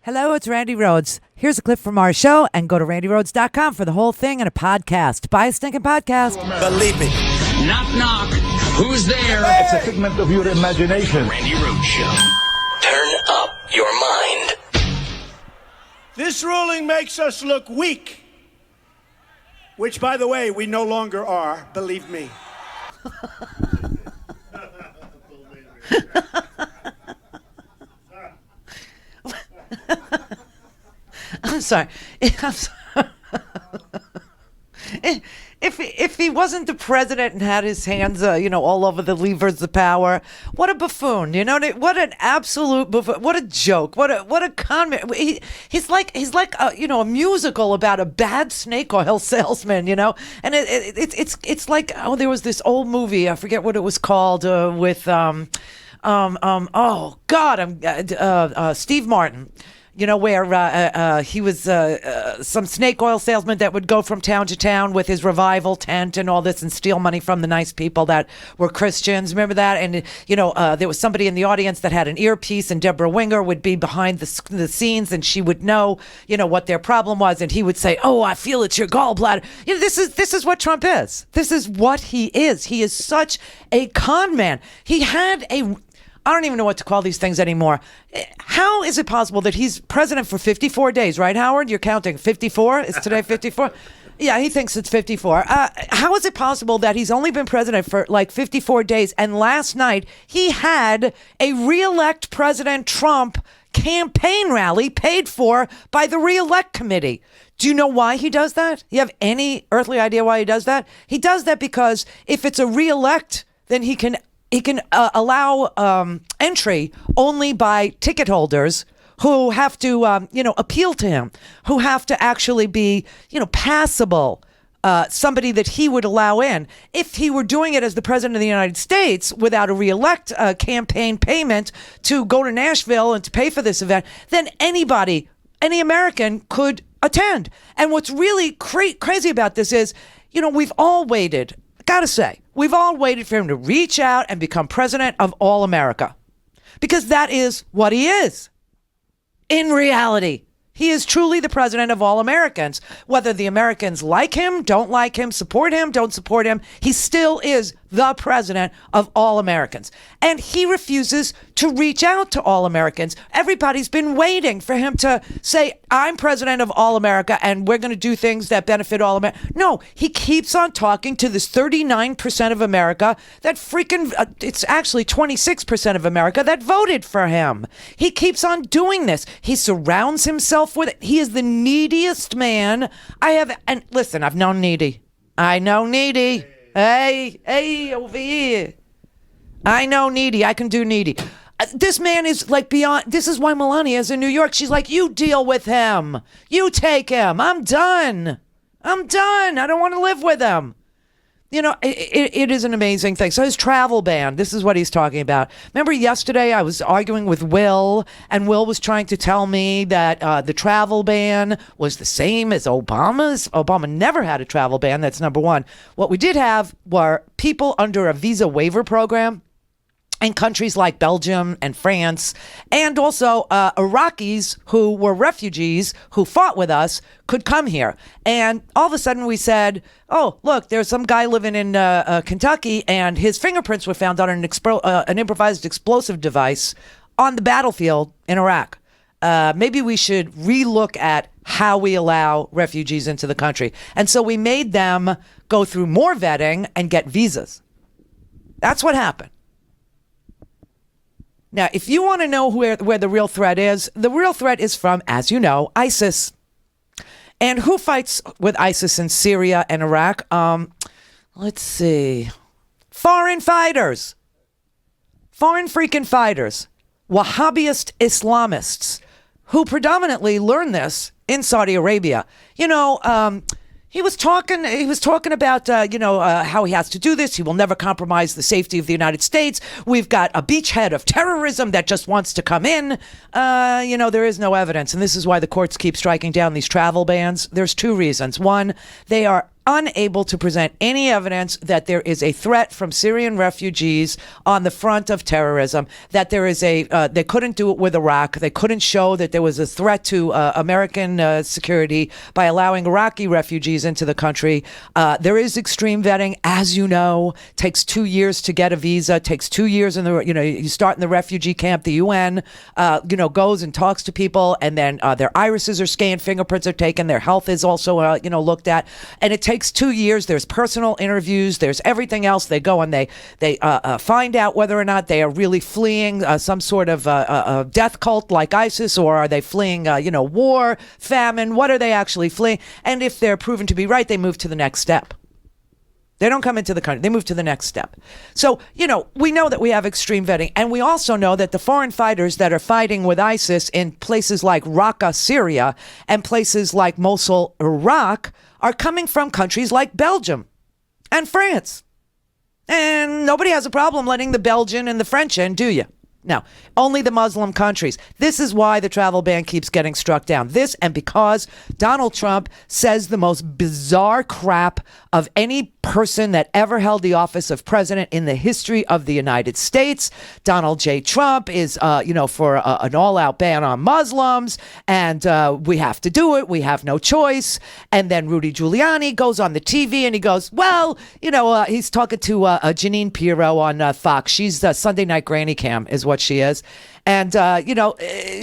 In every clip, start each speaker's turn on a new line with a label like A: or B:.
A: Hello, it's Randi Rhodes. Here's a clip from our show, and go to randyrhodes.com for the whole thing and a podcast. Buy a stinking podcast.
B: Believe me.
C: Knock, knock. Who's there?
D: It's a figment of your imagination.
C: Randy Rhodes Show. Turn up your mind.
B: This ruling makes us look weak, which, by the way, we no longer are, believe me.
A: I'm sorry. If he wasn't the president and had his hands, all over the levers of power, what a buffoon! What an absolute buffoon! What a joke! What a con man! He's like a musical about a bad snake oil salesman, And it's like, there was this old movie, I forget what it was called, with Steve Martin. Where he was some snake oil salesman that would go from town to town with his revival tent and all this and steal money from the nice people that were Christians. Remember that? And, there was somebody in the audience that had an earpiece, and Deborah Winger would be behind the scenes, and she would know, what their problem was. And he would say, "Oh, I feel it's your gallbladder." This is what Trump is. This is what he is. He is such a con man. He had I don't even know what to call these things anymore. How is it possible that he's president for 54 days, right, Howard? You're counting 54? Is today 54? Yeah, he thinks it's 54. How is it possible that he's only been president for like 54 days, and last night he had a re-elect President Trump campaign rally paid for by the re-elect committee? Do you know why he does that? You have any earthly idea why he does that? He does that because if it's a re-elect, then he can allow entry only by ticket holders who have to, appeal to him, who have to actually be, passable, somebody that he would allow in. If he were doing it as the president of the United States without a re-elect campaign payment to go to Nashville and to pay for this event, then any American could attend. And what's really crazy about this is, we've all waited. Gotta say, we've all waited for him to reach out and become president of all America, because that is what he is. In reality, he is truly the president of all Americans. Whether the Americans like him, don't like him, support him, don't support him, he still is the president of all Americans. And he refuses to reach out to all Americans. Everybody's been waiting for him to say, "I'm president of all America, and we're going to do things that benefit all America." No, he keeps on talking to this 39% of America that it's actually 26% of America that voted for him. He keeps on doing this. He surrounds himself with it. He is the neediest man and listen, I've known needy. I know needy. Hey, over here. I know needy. I can do needy. This man is like beyond. This is why Melania's in New York. She's like, "You deal with him. You take him. I'm done. I don't want to live with him." It is an amazing thing. So his travel ban, this is what he's talking about. Remember yesterday I was arguing with Will, and Will was trying to tell me that the travel ban was the same as Obama's. Obama never had a travel ban. That's number one. What we did have were people under a visa waiver program in countries like Belgium and France, and also Iraqis who were refugees who fought with us could come here. And all of a sudden we said, "Oh, look, there's some guy living in Kentucky, and his fingerprints were found on an improvised explosive device on the battlefield in Iraq. Maybe we should relook at how we allow refugees into the country." And so we made them go through more vetting and get visas. That's what happened. Now, if you want to know where the real threat is, the real threat is from, as you know, ISIS. And who fights with ISIS in Syria and Iraq? Let's see. Foreign fighters. Foreign freaking fighters. Wahhabist Islamists who predominantly learn this in Saudi Arabia. He was talking about, how he has to do this. He will never compromise the safety of the United States. We've got a beachhead of terrorism that just wants to come in. There is no evidence. And this is why the courts keep striking down these travel bans. There's two reasons. One, they are unable to present any evidence that there is a threat from Syrian refugees on the front of terrorism, that there is they couldn't do it with Iraq. They couldn't show that there was a threat to American security by allowing Iraqi refugees into the country. There is extreme vetting, as you know, takes 2 years to get a visa, takes 2 years you start in the refugee camp, the UN, goes and talks to people, and then their irises are scanned, fingerprints are taken, their health is also, looked at, and it takes 2 years. There's personal interviews. There's everything else. They go and they find out whether or not they are really fleeing some sort of death cult like ISIS, or are they fleeing, war, famine? What are they actually fleeing? And if they're proven to be right, they move to the next step. They don't come into the country. They move to the next step. So, we know that we have extreme vetting. And we also know that the foreign fighters that are fighting with ISIS in places like Raqqa, Syria, and places like Mosul, Iraq, are coming from countries like Belgium and France. And nobody has a problem letting the Belgian and the French in, do you? No, only the Muslim countries. This is why the travel ban keeps getting struck down. This, and because Donald Trump says the most bizarre crap of any person that ever held the office of president in the history of the United States. Donald J. Trump is, for an all-out ban on Muslims, and we have to do it. We have no choice. And then Rudy Giuliani goes on the TV and he goes, well, he's talking to Janine Pirro on Fox. She's Sunday Night Granny Cam is what she is. And,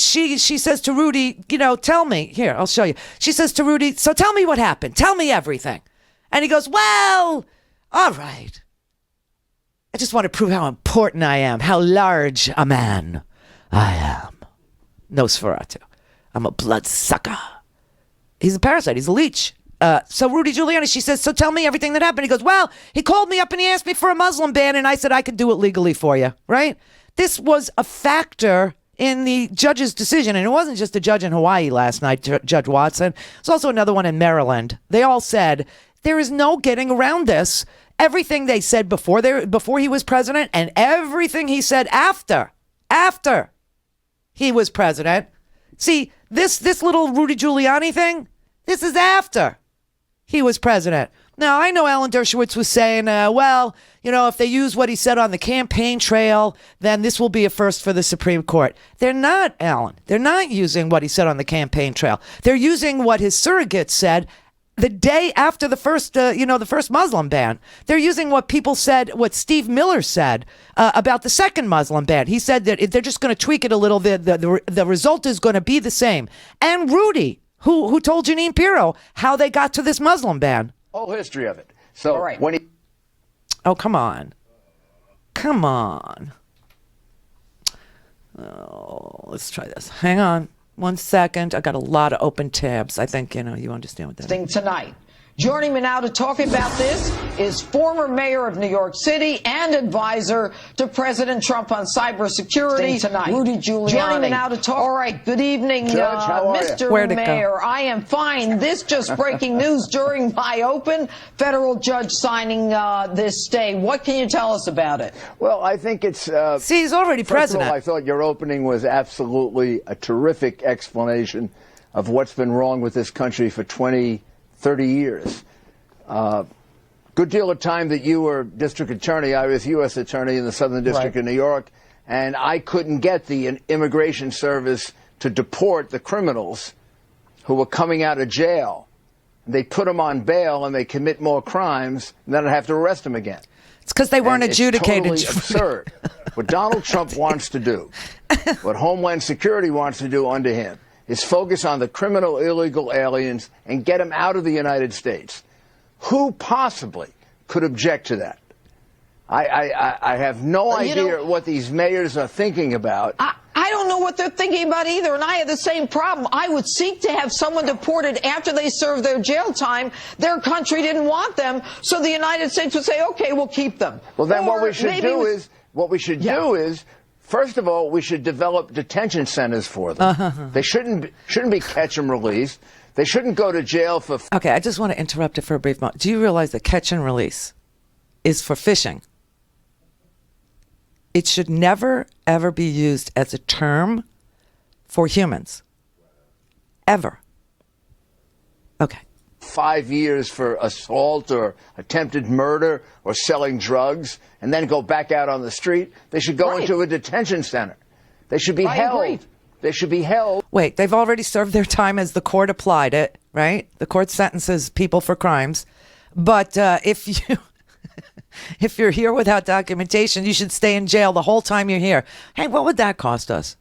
A: she says to Rudy, tell me. Here, I'll show you. She says to Rudy, so tell me what happened. Tell me everything. And he goes, well, all right. I just want to prove how important I am, how large a man I am. Nosferatu. I'm a bloodsucker. He's a parasite. He's a leech. So Rudy Giuliani, she says, so tell me everything that happened. He goes, well, he called me up and he asked me for a Muslim ban, and I said I could do it legally for you, right? This was a factor in the judge's decision, and it wasn't just a judge in Hawaii last night, Judge Watson. It's also another one in Maryland. They all said, there is no getting around this. Everything they said before he was president, and everything he said after he was president. See, this little Rudy Giuliani thing, this is after he was president. Now, I know Alan Dershowitz was saying, if they use what he said on the campaign trail, then this will be a first for the Supreme Court. They're not, Alan. They're not using what he said on the campaign trail. They're using what his surrogates said the day after the first Muslim ban. They're using what people said, what Steve Miller said about the second Muslim ban. He said that if they're just going to tweak it a little, the result is going to be the same. And Rudy, who told Janine Pirro how they got to this Muslim ban.
D: Whole history of it. So
E: right.
D: when he...
A: Oh, come on. Oh, let's try this. Hang on 1 second. I got a lot of open tabs. I think, you understand what that is.
E: Tonight. Joining me now to talk about this is former mayor of New York City and advisor to President Trump on cybersecurity, Rudy Giuliani. Joining me now to talk. All right. Good evening,
D: Judge, how are
E: Mr.
A: Where'd it
E: Mayor.
A: go?
E: I am fine. This just breaking news during my open. Federal judge signing this stay. What can you tell us about it?
D: Well, I think it's...
A: See, he's already
D: first of
A: president.
D: all, I thought your opening was absolutely a terrific explanation of what's been wrong with this country for 20, 30 years. Good deal of time that you were district attorney. I was U.S. attorney in the Southern District of New York, and I couldn't get the immigration service to deport the criminals who were coming out of jail. They put them on bail and they commit more crimes, and then I'd have to arrest them again.
A: It's because they weren't adjudicated.
D: It's totally absurd. What Donald Trump wants to do, what Homeland Security wants to do under him, is focus on the criminal illegal aliens and get them out of the United States. Who possibly could object to that? I have no idea what these mayors are thinking about.
E: I don't know what they're thinking about either, and I have the same problem. I would seek to have someone deported after they serve their jail time. Their country didn't want them, so the United States would say, okay, we'll keep them.
D: Well, then what we should do is, first of all, we should develop detention centers for them. They shouldn't be catch and release. They shouldn't go to jail for...
A: Okay, I just want to interrupt it for a brief moment. Do you realize that catch and release is for fishing? It should never, ever be used as a term for humans. Ever. Okay.
D: 5 years for assault or attempted murder or selling drugs and then go back out on the street. They should go into a detention center. They should be held.
E: Agree.
D: They should be held.
A: Wait, they've already served their time as the court applied it, right? The court sentences people for crimes. But if you're here without documentation, you should stay in jail the whole time you're here. Hey, what would that cost us?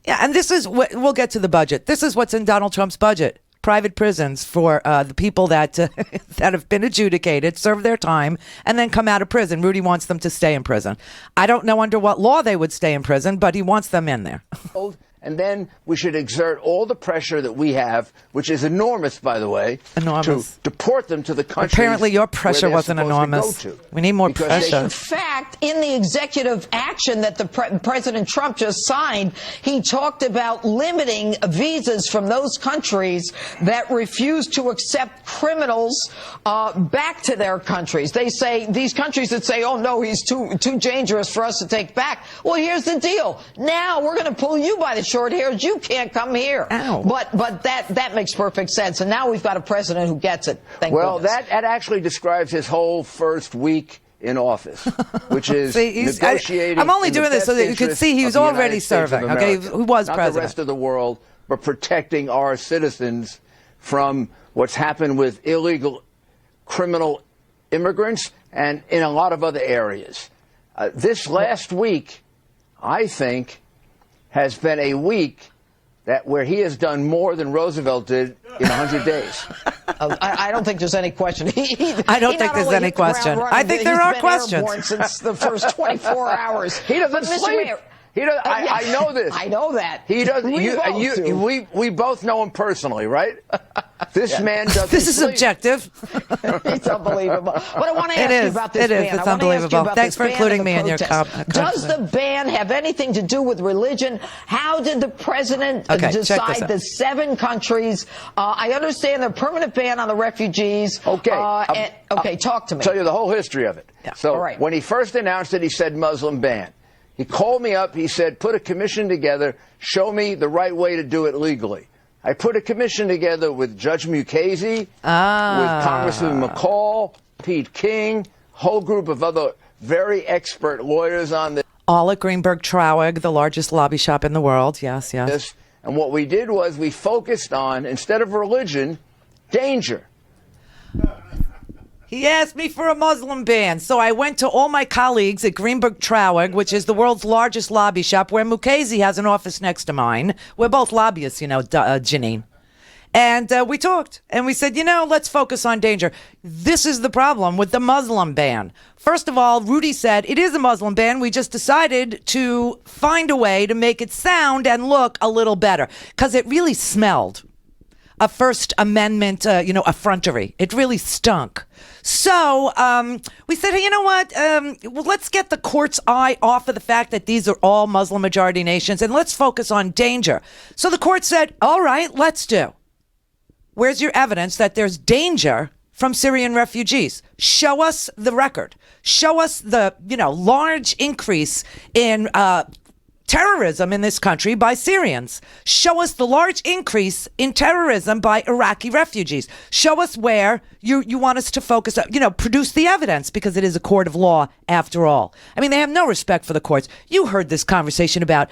A: Yeah, and this is what we'll get to the budget. This is what's in Donald Trump's budget. Private prisons for the people that that have been adjudicated, serve their time, and then come out of prison. Rudy wants them to stay in prison. I don't know under what law they would stay in prison, but he wants them in there.
D: And then we should exert all the pressure that we have, which is enormous, by the way,
A: Enormous.
D: to deport them to the country.
A: Apparently your pressure wasn't enormous. We need more pressure.
E: In fact, in the executive action that the President Trump just signed, he talked about limiting visas from those countries that refuse to accept criminals back to their countries. They say, these countries that say, oh, no, he's too dangerous for us to take back. Well, here's the deal. Now we're going to pull you by the short hairs. You can't come here.
A: Ow.
E: But that makes perfect sense. And now we've got a president who gets it. Thank goodness.
D: That actually describes his whole first week in office, which is negotiating.
A: I'm only doing this so that you can see he was already serving. Okay, who was
D: not
A: president?
D: The rest of the world, but protecting our citizens from what's happened with illegal criminal immigrants and in a lot of other areas. This last week, I think, has been a week where he has done more than Roosevelt did in 100 days.
E: I don't think there's any question.
A: I don't think there's any question. I think there are questions.
E: Since the first 24 hours.
D: He doesn't sleep. I know this.
E: I know that.
D: He doesn't. We both know him personally, right? This man doesn't.
A: This is
D: sleep.
A: subjective.
E: It's unbelievable. But I want to ask you about this
A: ban.
E: It is.
A: It's unbelievable. Thanks for including me in your comment.
E: Does the ban have anything to do with religion? How did the president decide the 7 countries? I understand the permanent ban on the refugees.
D: Okay.
E: Talk to me.
D: I'll tell you the whole history of it.
A: Yeah.
D: So when he first announced it, he said Muslim ban. He called me up. He said, put a commission together. Show me the right way to do it legally. I put a commission together with Judge Mukasey, with Congressman McCall, Pete King, whole group of other very expert lawyers on this.
A: All at Greenberg Traurig, the largest lobby shop in the world. Yes.
D: And what we did was we focused on, instead of religion, danger.
A: He asked me for a Muslim ban, so I went to all my colleagues at Greenberg Traurig, which is the world's largest lobby shop, where Mukasey has an office next to mine. We're both lobbyists, Janine. And we talked, and we said, let's focus on danger. This is the problem with the Muslim ban. First of all, Rudy said, it is a Muslim ban. We just decided to find a way to make it sound and look a little better, because it really smelled a First Amendment, effrontery. It really stunk. So we said, hey, you know what? Well, let's get the court's eye off of the fact that these are all Muslim majority nations, and let's focus on danger. So the court said, all right, let's do. Where's your evidence that there's danger from Syrian refugees? Show us the record. Show us the, large increase in terrorism in this country by Syrians. Show us the large increase in terrorism by Iraqi refugees. Show us where you want us to focus, produce the evidence, because it is a court of law after all. I mean, they have no respect for the courts. You heard this conversation about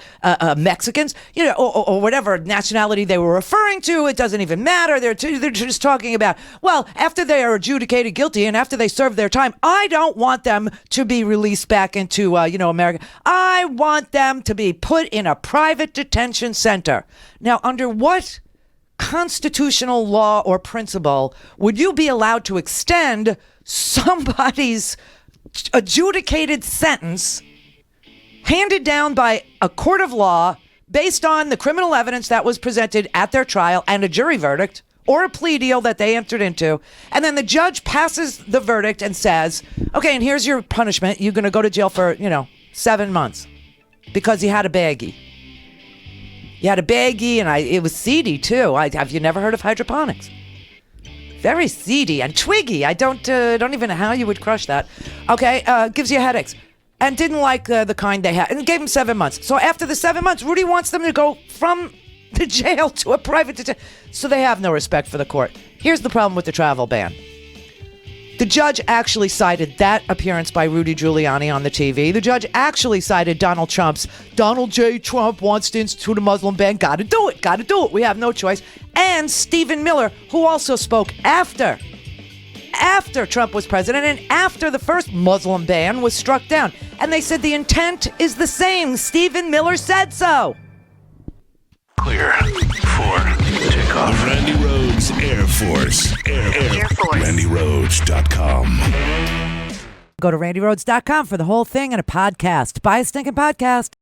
A: Mexicans, or whatever nationality they were referring to. It doesn't even matter. They're just talking about, well, after they are adjudicated guilty and after they serve their time, I don't want them to be released back into, America. I want them to be put in a private detention center. Now, under what constitutional law or principle would you be allowed to extend somebody's adjudicated sentence handed down by a court of law based on the criminal evidence that was presented at their trial and a jury verdict or a plea deal that they entered into, and then the judge passes the verdict and says, okay, and here's your punishment. You're going to go to jail for, 7 months because you had a baggie. You had a baggie, and it was seedy, too. Have you never heard of hydroponics? Very seedy and twiggy. I don't even know how you would crush that. Okay, gives you headaches. And didn't like the kind they had. And gave him 7 months. So after the 7 months, Rudy wants them to go from the jail to a private detention. So they have no respect for the court. Here's the problem with the travel ban. The judge actually cited that appearance by Rudy Giuliani on the TV. The judge actually cited Donald J. Trump wants to institute a Muslim ban. Got to do it. We have no choice. And Stephen Miller, who also spoke after Trump was president and after the first Muslim ban was struck down. And they said the intent is the same. Stephen Miller said so.
F: Clear for takeoff.
G: Randy Rhodes Air Force. Air Force. RandyRhodes.com.
A: Go to RandyRhodes.com for the whole thing and a podcast. Buy a stinking podcast.